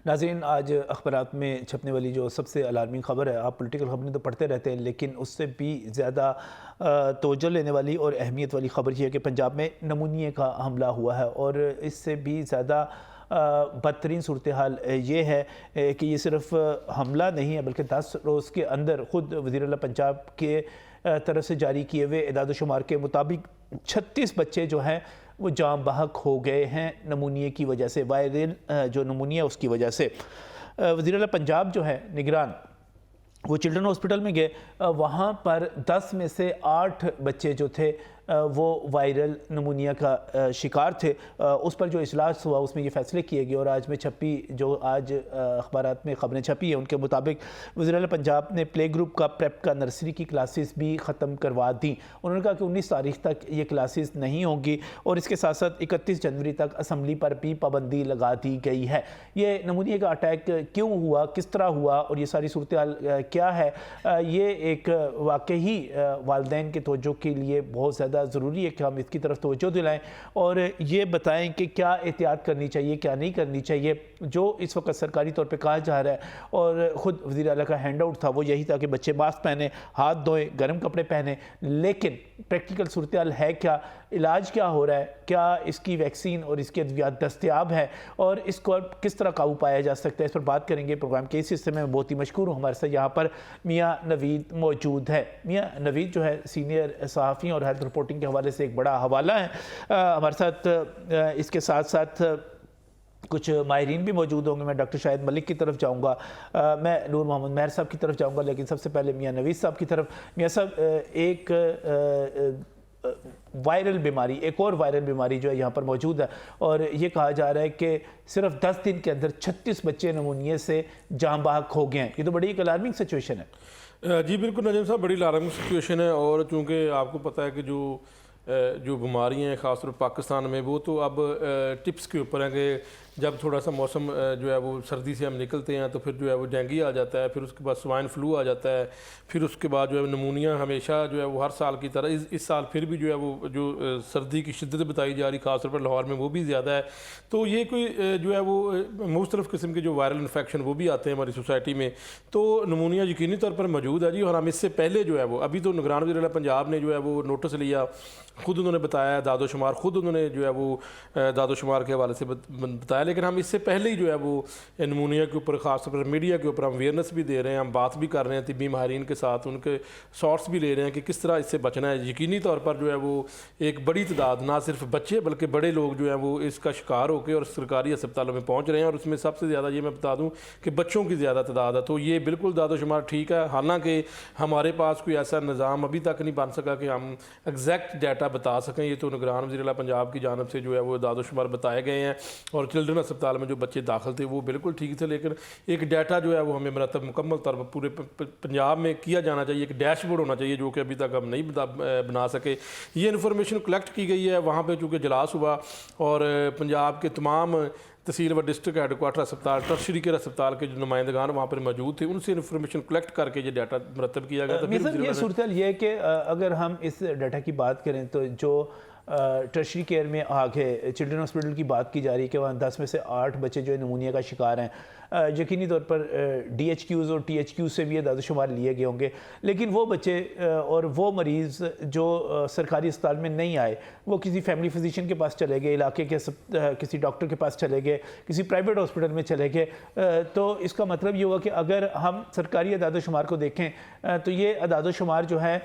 ناظرین، آج اخبارات میں چھپنے والی جو سب سے الارمنگ خبر ہے، آپ پولیٹیکل خبریں تو پڑھتے رہتے ہیں لیکن اس سے بھی زیادہ توجہ لینے والی اور اہمیت والی خبر یہ ہے کہ پنجاب میں نمونیے کا حملہ ہوا ہے، اور اس سے بھی زیادہ بدترین صورتحال یہ ہے کہ یہ صرف حملہ نہیں ہے بلکہ 10 روز کے اندر خود وزیر اعلیٰ پنجاب کے طرف سے جاری کیے ہوئے اعداد و شمار کے مطابق 36 بچے جو ہیں وہ جاں بحق ہو گئے ہیں نمونیے کی وجہ سے، وائرل جو نمونیہ اس کی وجہ سے۔ وزیر اعلیٰ پنجاب جو ہے نگران، وہ چلڈرن ہاسپٹل میں گئے، وہاں پر 10 میں سے 8 بچے جو تھے وہ وائرل نمونیہ کا شکار تھے۔ اس پر جو اجلاس ہوا اس میں یہ فیصلے کیے گئے، اور آج میں چھپی جو آج اخبارات میں خبریں چھپی ہیں ان کے مطابق وزیر اعلیٰ پنجاب نے پلے گروپ کا پریپ کا نرسری کی کلاسز بھی ختم کروا دیں۔ انہوں نے کہا کہ 19 تاریخ تک یہ کلاسز نہیں ہوں گی، اور اس کے ساتھ ساتھ 31 جنوری تک اسمبلی پر بھی پابندی لگا دی گئی ہے۔ یہ نمونیہ کا اٹیک کیوں ہوا، کس طرح ہوا، اور یہ ساری صورتحال کیا ہے، یہ ایک واقعی والدین کے توجہ کے لیے بہت زیادہ ضروری ہے کہ ہم اس کی طرف توجہ دلائیں اور یہ بتائیں کہ کیا احتیاط کرنی چاہیے، کیا نہیں کرنی چاہیے۔ جو اس وقت سرکاری طور پہ کہا جا رہا ہے اور خود وزیر اعلیٰ کا ہینڈ آؤٹ تھا وہ یہی تھا کہ بچے ماسک پہنیں، ہاتھ دھوئیں، گرم کپڑے پہنیں، لیکن پریکٹیکل صورتحال ہے کیا، علاج کیا ہو رہا ہے، کیا اس کی ویکسین اور اس کی ادویات دستیاب ہے، اور اس کو کس طرح قابو پایا جا سکتا ہے، اس پر بات کریں گے۔ پروگرام کے اس حصے میں بہت ہی مشکور ہوں، ہمارے ساتھ یہاں پر میاں نوید موجود ہے۔ میاں نوید جو ہے سینئر صحافی اور ہیلتھ رپورٹنگ کے حوالے سے ایک بڑا حوالہ ہے ہمارے ساتھ۔ اس کے ساتھ ساتھ کچھ ماہرین بھی موجود ہوں گے۔ میں ڈاکٹر شاہد ملک کی طرف جاؤں گا، میں نور محمد مہر صاحب کی طرف جاؤں گا، لیکن سب سے پہلے میاں نوید صاحب کی طرف۔ میاں صاحب، ایک وائرل بیماری، ایک اور وائرل بیماری جو ہے یہاں پر موجود ہے، اور یہ کہا جا رہا ہے کہ صرف 10 دن کے اندر 36 بچے نمونیے سے جاں بحق ہو گئے ہیں۔ یہ تو بڑی ایک الارمنگ سچویشن ہے۔ جی بالکل نجم صاحب، بڑی الارمنگ سچویشن ہے، اور چونکہ آپ کو پتہ ہے کہ جو بیماریاں ہیں خاص طور پاکستان میں، وہ تو اب ٹپس کے اوپر ہیں کہ جب تھوڑا سا موسم جو ہے وہ سردی سے ہم نکلتے ہیں تو پھر جو ہے وہ ڈینگی آ جاتا ہے، پھر اس کے بعد سوائن فلو آ جاتا ہے، پھر اس کے بعد جو ہے نمونیا ہمیشہ جو ہے وہ ہر سال کی طرح اس سال پھر بھی جو ہے وہ جو سردی کی شدت بتائی جا رہی خاص طور پر لاہور میں وہ بھی زیادہ ہے۔ تو یہ کوئی جو ہے وہ مختلف قسم کے جو وائرل انفیکشن وہ بھی آتے ہیں ہماری سوسائٹی میں، تو نمونیا یقینی طور پر موجود ہے جی۔ اور ہم اس سے پہلے جو ہے وہ ابھی تو نگران وزیر اعلیٰ پنجاب نے جو ہے وہ نوٹس لیا، خود انہوں نے بتایا داد و شمار، خود انہوں نے جو ہے وہ داد و شمار کے حوالے سے بتایا، لیکن ہم اس سے پہلے ہی جو ہے وہ نمونیا کے اوپر خاص طور پر میڈیا کے اوپر ہم اویئرنیس بھی دے رہے ہیں، ہم بات بھی کر رہے ہیں طبی ماہرین کے ساتھ، ان کے سارٹس بھی لے رہے ہیں کہ کس طرح اس سے بچنا ہے۔ یقینی طور پر جو ہے وہ ایک بڑی تعداد، نہ صرف بچے بلکہ بڑے لوگ جو ہیں وہ اس کا شکار ہو کے اور سرکاری ہسپتالوں میں پہنچ رہے ہیں، اور اس میں سب سے زیادہ یہ میں بتا دوں کہ بچوں کی زیادہ تعداد ہے۔ تو یہ بالکل داد و شمار ٹھیک ہے، حالانکہ ہمارے پاس کوئی ایسا نظام ابھی تک نہیں بن سکا کہ ہم ایگزیکٹ ڈیٹا بتا سکیں۔ یہ تو نگران وزیر اعلیٰ پنجاب کی جانب سے جو ہے وہ داد و شمار بتائے گئے ہیں، اور چلڈرن ہسپتال میں جو بچے داخل تھے وہ بالکل ٹھیک تھے، لیکن ایک ڈیٹا جو ہے وہ ہمیں مرتب مکمل طور پر پورے پنجاب میں کیا جانا چاہیے، ایک ڈیش بورڈ ہونا چاہیے جو کہ ابھی تک ہم نہیں بنا سکے۔ یہ انفارمیشن کلیکٹ کی گئی ہے وہاں پہ، چونکہ اجلاس ہوا اور پنجاب کے تمام تحصیل و ڈسٹرکٹ ہیڈ کوارٹر ہسپتال، ٹرشری کیئر ہسپتال کے جو نمائندگان وہاں پر موجود تھے، ان سے انفارمیشن کلیکٹ کر کے یہ ڈیٹا مرتب کیا گیا۔ یہ صورتحال یہ ہے کہ اگر ہم اس ڈیٹا کی بات کریں تو جو ٹرشری کیئر میں آگے چلڈرن ہاسپٹل کی بات کی جا رہی ہے کہ وہاں 10 میں سے 8 بچے جو نمونیا کا شکار ہیں، یقینی طور پر ڈی ایچ کیوز اور ٹی ایچ کیوز سے بھی یہ داد و شمار لیے گئے ہوں گے، لیکن وہ بچے اور وہ مریض جو سرکاری اسپتال میں نہیں آئے، وہ کسی فیملی فزیشین کے پاس چلے گئے، علاقے کے کسی ڈاکٹر کے پاس چلے گئے، کسی پرائیویٹ ہاسپٹل میں چلے گئے، تو اس کا مطلب یہ ہوا کہ اگر ہم سرکاری اعداد و شمار کو دیکھیں تو یہ اعداد و شمار جو ہے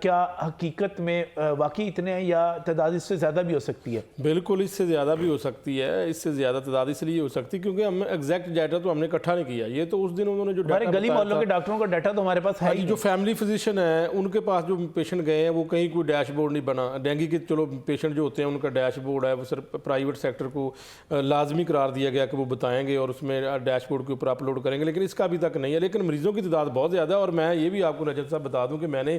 کیا حقیقت میں واقعی اتنے ہیں، یا تعداد اس سے زیادہ بھی ہو سکتی ہے؟ بالکل اس سے زیادہ بھی ہو سکتی ہے، اس سے زیادہ تعداد اس لیے ہو سکتی ہے کیونکہ ہم ایگزیکٹ ڈیٹا تو ہم نے اکٹھا نہیں کیا۔ یہ تو اس دن انہوں نے جو ہمارے گلی محلوں کے ڈاکٹروں کا ڈیٹا تو ہمارے پاس ہے، جو فیملی فزیشین ہیں ان کے پاس جو پیشنٹ گئے ہیں وہ کہیں کوئی ڈیش بورڈ نہیں بنا۔ ڈینگی کے چلو پیشنٹ جو ہوتے ہیں ان کا ڈیش بورڈ ہے، وہ صرف پرائیویٹ سیکٹر کو لازمی قرار دیا گیا کہ وہ بتائیں گے اور اس میں ڈیش بورڈ کے اوپر اپلوڈ کریں گے، لیکن اس کا ابھی تک نہیں ہے۔ لیکن مریضوں کی تعداد بہت زیادہ ہے، اور میں یہ بھی آپ کو نجم صاحب بتا دوں کہ میں نے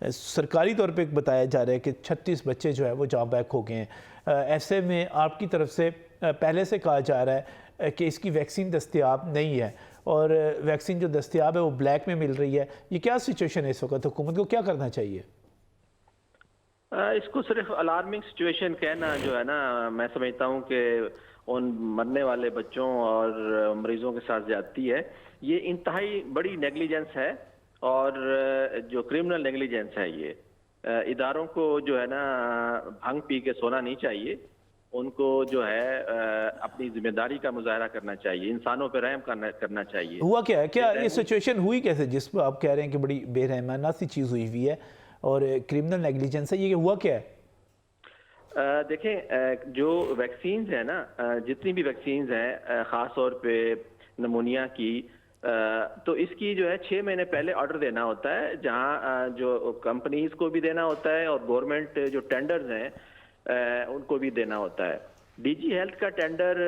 سرکاری طور پہ بتایا جا رہا ہے کہ 36 بچے جو ہے وہ جاں بیک ہو گئے ہیں. ایسے میں آپ کی طرف سے پہلے سے کہا جا رہا ہے کہ اس کی ویکسین دستیاب نہیں ہے اور ویکسین جو دستیاب ہے وہ بلیک میں مل رہی ہے. یہ کیا سچویشن ہے اس وقت؟ حکومت کو کیا کرنا چاہیے؟ اس کو صرف الارمنگ سچویشن کہنا جو ہے نا، میں سمجھتا ہوں کہ ان مرنے والے بچوں اور مریضوں کے ساتھ زیادتی ہے. یہ انتہائی بڑی نیگلیجنس ہے اور جو کرمنل نیگلیجنس ہے. یہ اداروں کو جو ہے نا بھنگ پی کے سونا نہیں چاہیے. ان کو جو ہے اپنی ذمہ داری کا مظاہرہ کرنا چاہیے، انسانوں پہ رحم کرنا چاہیے. ہوا کیا ہے؟ کیا یہ سچویشن ہوئی کیسے جس پہ آپ کہہ رہے ہیں کہ بڑی بے رحمانہ سی چیز ہوئی ہے اور کرمنل نیگلیجنس ہے؟ یہ ہوا کیا ہے؟ دیکھیں، جو ویکسینز ہیں نا، جتنی بھی ویکسینز ہیں خاص طور پہ نمونیا کی، تو اس کی جو ہے 6 مہینے پہلے آرڈر دینا ہوتا ہے، جہاں جو کمپنیز کو بھی دینا ہوتا ہے اور گورنمنٹ جو ٹینڈرز ہیں ان کو بھی دینا ہوتا ہے. ڈی جی ہیلتھ کا ٹینڈر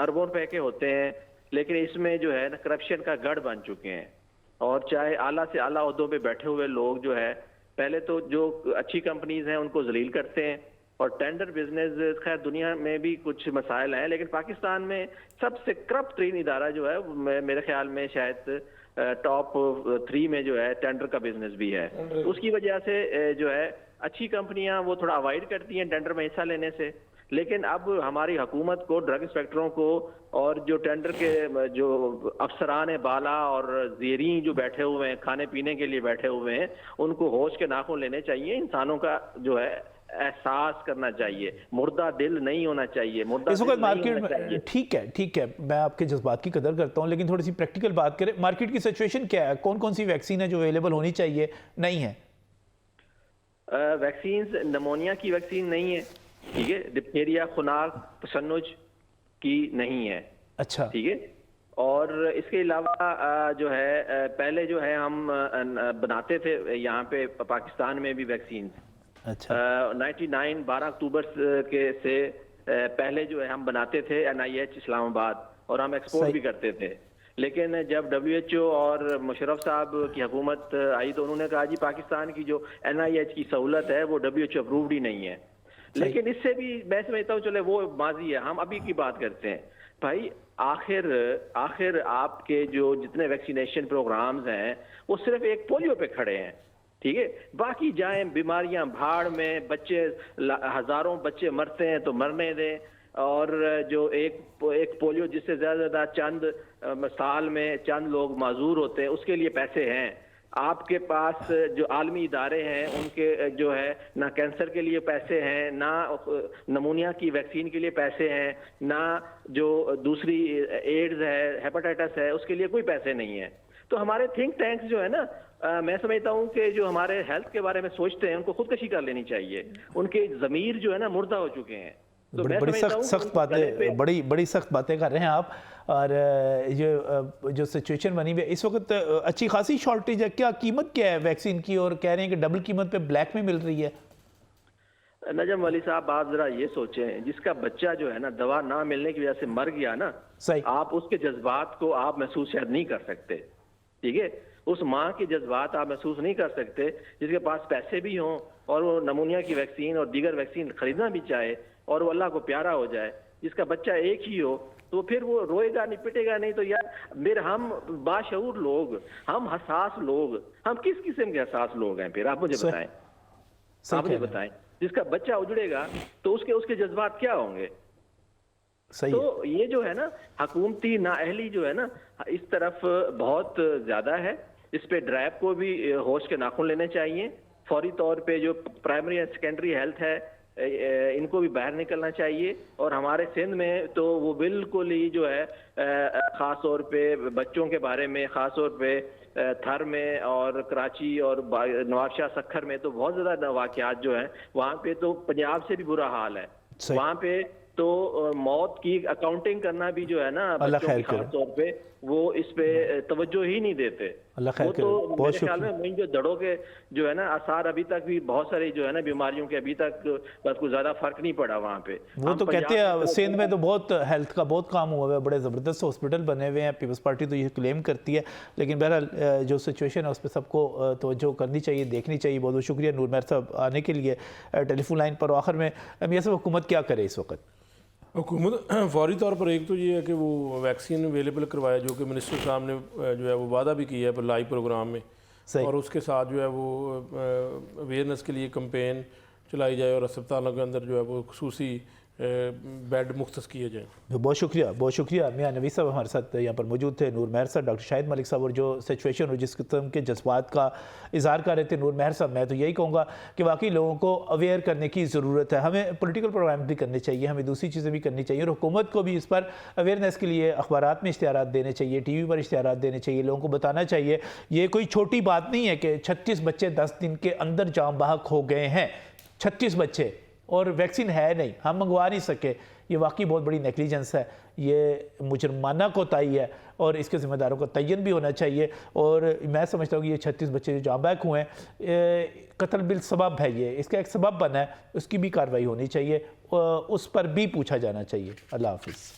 اربوں روپے کے ہوتے ہیں، لیکن اس میں جو ہے نا کرپشن کا گڑھ بن چکے ہیں. اور چاہے اعلیٰ سے اعلیٰ عہدوں پہ بیٹھے ہوئے لوگ جو ہے پہلے تو جو اچھی کمپنیز ہیں ان کو ذلیل کرتے ہیں. اور ٹینڈر بزنس، خیر دنیا میں بھی کچھ مسائل ہیں، لیکن پاکستان میں سب سے کرپٹ ترین ادارہ جو ہے میرے خیال میں شاید ٹاپ 3 میں جو ہے ٹینڈر کا بزنس بھی ہے. اس کی وجہ سے جو ہے اچھی کمپنیاں وہ تھوڑا اوائڈ کرتی ہیں ٹینڈر میں حصہ لینے سے. لیکن اب ہماری حکومت کو ڈرگ انسپیکٹروں کو اور جو ٹینڈر کے جو افسران بالا اور زیریں جو بیٹھے ہوئے ہیں، کھانے پینے کے لیے بیٹھے ہوئے ہیں، ان کو ہوش کے ناخن لینے چاہیے. انسانوں کا جو ہے احساس کرنا چاہیے، مردہ دل نہیں ہونا چاہیے. اس وقت مارکیٹ میں ٹھیک ہے میں آپ کے جذبات کی قدر کرتا ہوں، لیکن تھوڑی سی پریکٹیکل بات کریں. مارکیٹ کی سچویشن کیا ہے؟ کون سی ویکسین ہے جو اویلیبل ہونی چاہیے نہیں ہے؟ ویکسینز نمونیا کی ویکسین نہیں ہے، ٹھیک ہے. ڈپتھیریا، خناق، تشنج کی نہیں ہے. اچھا، ٹھیک ہے. اور اس کے علاوہ جو ہے پہلے جو ہے ہم بناتے تھے یہاں پہ پاکستان میں بھی ویکسینز. اچھا، 12 اکتوبر کے سے پہلے جو ہے ہم بناتے تھے NIH اسلام آباد، اور ہم ایکسپورٹ بھی کرتے تھے. لیکن جب WHO اور مشرف صاحب کی حکومت آئی تو انہوں نے کہا جی پاکستان کی جو NIH کی سہولت ہے وہ WHO اپرووڈ ہی نہیں ہے. لیکن اس سے بھی میں سمجھتا ہوں چلے وہ ماضی ہے، ہم ابھی کی بات کرتے ہیں. بھائی آخر آپ کے جو جتنے ویکسینیشن پروگرامز ہیں وہ صرف ایک پولیو پہ کھڑے ہیں، ٹھیک ہے. باقی جائیں بیماریاں بھاڑ میں، بچے ہزاروں بچے مرتے ہیں تو مرنے دیں. اور جو ایک پولیو جس سے زیادہ چند سال میں چند لوگ معذور ہوتے ہیں، اس کے لیے پیسے ہیں. آپ کے پاس جو عالمی ادارے ہیں ان کے جو ہے نہ کینسر کے لیے پیسے ہیں، نہ نمونیا کی ویکسین کے لیے پیسے ہیں، نہ جو دوسری ایڈز ہے، ہیپاٹائٹس ہے، اس کے لیے کوئی پیسے نہیں ہیں. تو ہمارے تھنک ٹینکس جو ہے نا، میں سمجھتا ہوں کہ جو ہمارے ہیلتھ کے بارے میں سوچتے ہیں ان کو خودکشی کر لینی چاہیے. ان کے ضمیر جو ہے نا مردہ ہو چکے ہیں. بڑی سخت باتیں کر رہے ہیں آپ. اور یہ جو سچویشن بنی ہوئی ہے اس وقت اچھی خاصی شارٹیج ہے. کیا قیمت کیا ہے ویکسین کی؟ اور کہہ رہے ہیں کہ ڈبل قیمت پہ بلیک میں مل رہی ہے. نجم ولی صاحب، آپ ذرا یہ سوچیں، جس کا بچہ جو ہے نا دوا نہ ملنے کی وجہ سے مر گیا نا، آپ اس کے جذبات کو آپ محسوس شاید نہیں کر سکتے. ٹھیک ہے. اس ماں کے جذبات آپ محسوس نہیں کر سکتے جس کے پاس پیسے بھی ہوں اور وہ نمونیا کی ویکسین اور دیگر ویکسین خریدنا بھی چاہے اور وہ اللہ کو پیارا ہو جائے. جس کا بچہ ایک ہی ہو تو پھر وہ روئے گا نہیں، پٹے گا نہیں. تو یار ہم باشعور لوگ، ہم حساس لوگ، ہم کس قسم کے حساس لوگ ہیں؟ پھر آپ مجھے بتائیں. جس کا بچہ اجڑے گا تو اس کے جذبات کیا ہوں گے؟ تو یہ جو ہے نا حکومتی نااہلی جو ہے نا اس طرف بہت زیادہ ہے. اس پہ ڈرائیو کو بھی ہوش کے ناخن لینے چاہیے. فوری طور پہ جو پرائمری اینڈ سیکنڈری ہیلتھ ہے ان کو بھی باہر نکلنا چاہیے. اور ہمارے سندھ میں تو وہ بالکل ہی جو ہے خاص طور پہ بچوں کے بارے میں، خاص طور پہ تھر میں اور کراچی اور نواب شاہ سکھر میں تو بہت زیادہ واقعات جو ہیں. وہاں پہ تو پنجاب سے بھی برا حال ہے. وہاں پہ تو موت کی اکاؤنٹنگ کرنا بھی جو ہے نا اللہ بچوں کی خیر کرے۔ خاص طور پہ وہ اس پہ توجہ ہی نہیں دیتے۔ اللہ خیر وہ کرے، تو بہت میرے خیال شکریہ۔ میں جو دڑوں کے جو ہے نا آثار ابھی تک بھی بہت ساری جو ہے نا بیماریوں کے ابھی تک بس کوئی زیادہ فرق نہیں پڑا وہاں پہ۔ وہ تو کہتے ہیں سندھ میں تو بہت ہیلتھ کا بہت کام ہوا ہے، بڑے زبردست ہاسپٹل بنے ہوئے ہیں، پیپلز پارٹی تو یہ کلیم کرتی ہے، لیکن بہرحال جو سچویشن ہے اس پہ سب کو توجہ کرنی چاہیے، دیکھنی چاہیے۔ بہت بہت شکریہ نور مہر صاحب آنے کے لیے ٹیلی فون لائن پر۔ آخر میں میاں صاحب حکومت کیا کرے اس وقت؟ حکومت فوری طور پر ایک تو یہ ہے کہ وہ ویکسین اویلیبل کروایا، جو کہ منسٹر صاحب نے جو ہے وہ وعدہ بھی کیا ہے لائیو پروگرام میں، اور اس کے ساتھ جو ہے وہ اویئرنیس کے لیے کمپین چلائی جائے اور اسپتالوں کے اندر جو ہے وہ خصوصی بیڈ مختص کیے جائیں۔ بہت شکریہ میاں نوید صاحب ہمارے ساتھ یہاں پر موجود تھے، نور مہر صاحب، ڈاکٹر شاہد ملک صاحب، اور جو سچویشن اور جس قسم کے جذبات کا اظہار کر رہے تھے نور مہر صاحب، میں تو یہی کہوں گا کہ واقعی لوگوں کو اویئر کرنے کی ضرورت ہے۔ ہمیں پولیٹیکل پروگرام بھی کرنے چاہیے، ہمیں دوسری چیزیں بھی کرنی چاہیے، اور حکومت کو بھی اس پر اویئرنیس کے لیے اخبارات میں اشتہارات دینے چاہیے، ٹی وی پر اشتہارات دینے چاہیے، لوگوں کو بتانا چاہیے۔ یہ کوئی چھوٹی بات نہیں ہے کہ 36 بچے 10 دن کے اندر جاں بحق ہو گئے ہیں، 36 بچے، اور ویکسین ہے نہیں، ہم منگوا نہیں سکے۔ یہ واقعی بہت بڑی نیگلیجنس ہے، یہ مجرمانہ کوتاہی ہے، اور اس کے ذمہ داروں کا تعین بھی ہونا چاہیے۔ اور میں سمجھتا ہوں کہ یہ 36 بچے جو جاں بحق ہوئے ہیں، قتل بالسبب ہے، یہ اس کا ایک سبب بنا ہے، اس کی بھی کارروائی ہونی چاہیے، اس پر بھی پوچھا جانا چاہیے۔ اللہ حافظ۔